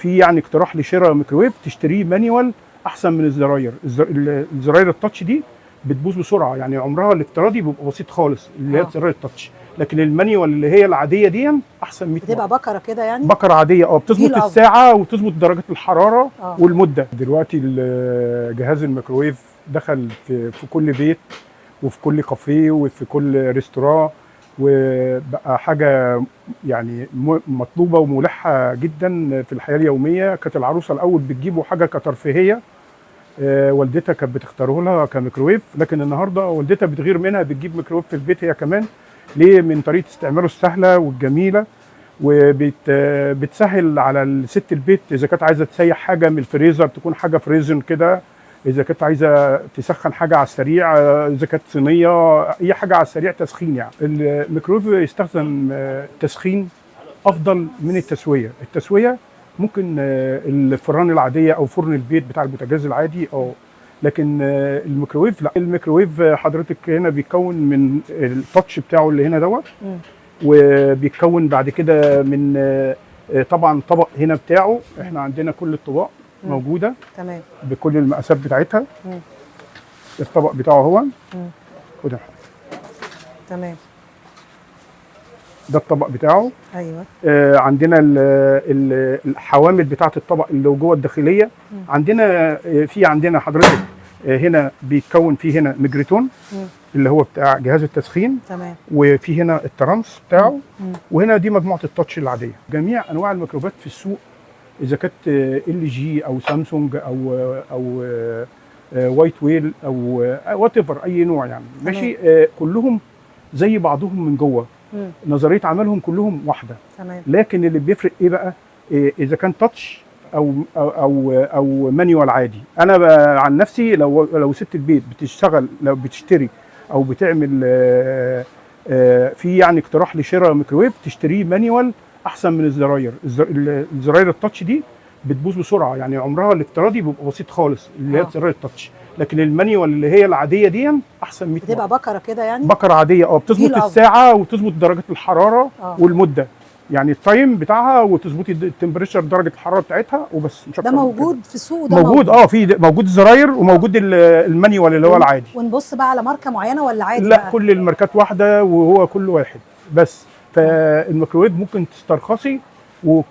في يعني اقتراح لشراء ميكروويف تشتريه مانيوال احسن من الزراير. الزراير التاتش دي بتبوظ بسرعه، يعني عمرها الافتراضي بيبقى بسيط خالص اللي هي زراير التاتش، لكن المانيوال اللي هي العاديه دي احسن 100 بتبقى بكره كده يعني، بكره عاديه بتظبط الساعه وتظبط درجه الحراره والمده. دلوقتي جهاز الميكروويف دخل في كل بيت وفي كل كافيه وفي كل ريستوران، وبقى حاجه يعني مطلوبه وملحه جدا في الحياه اليوميه. كانت العروسه الاول بتجيبوا حاجه كترفيهيه، والدتها كانت بتختاره لها كميكروويف، لكن النهارده والدتها بتغير منها، بتجيب ميكروويف في البيت هي كمان. ليه؟ من طريقه استعماله السهله والجميله، وبتسهل على الست البيت اذا كانت عايزه تسيح حاجه من الفريزر تكون حاجه فريزن كده، اذا كانت عايزه تسخن حاجه على السريع، اذا كانت صينيه، اي حاجه على السريع تسخين. يعني الميكروويف يستخدم تسخين افضل من التسويه. التسويه ممكن الفران العاديه او فرن البيت بتاع البوتاجاز العادي، لكن الميكروويف لا. الميكروويف حضرتك هنا بيتكون من التاتش بتاعه اللي هنا دوت، وبيتكون بعد كده من طبعا طبق هنا بتاعه. احنا عندنا كل الطباق موجوده تمام بكل المقاسات بتاعتها. الطبق بتاعه هو وده تمام، ده الطبق بتاعه. ايوه. عندنا الحوامل بتاعه الطبق اللي جوه الداخليه. عندنا حضرتك هنا بيتكون فيه هنا ميجريتون اللي هو بتاع جهاز التسخين، تمام. وفي هنا الترانس بتاعه، وهنا دي مجموعه التاتش العاديه. جميع انواع الميكروويفات في السوق، اذا كانت LG او سامسونج او وايت ويل او وات ايفر، اي نوع يعني ماشي، كلهم زي بعضهم من جوه، نظريه عملهم كلهم واحده. تمام. لكن اللي بيفرق ايه بقى؟ اذا كان تاتش او مانيوال عادي. انا عن نفسي لو ست البيت بتشتغل، لو بتشتري او بتعمل في يعني اقتراح لشراء ميكروويف تشتريه مانيوال احسن من الزراير. الزراير التاتش دي بتبوظ بسرعه، يعني عمرها الافتراضي بيبقى بسيط خالص اللي هي زراير التاتش، لكن المانيوال اللي هي العاديه دي احسن 100 بتبقى بكره كده يعني، بكره عاديه بتظبط الساعه وتظبط درجه الحراره والمده، يعني التايم بتاعها، وتظبطي التمبريتشر درجه الحراره بتاعتها وبس. مش ده موجود في السوق؟ ده موجود موجود الزراير وموجود المانيوال اللي هو العادي. ونبص بقى على ماركه معينه ولا عادي؟ لا بقى كل الماركات واحده وهو كل واحد، بس فالميكروويف ممكن تسترخصي وكل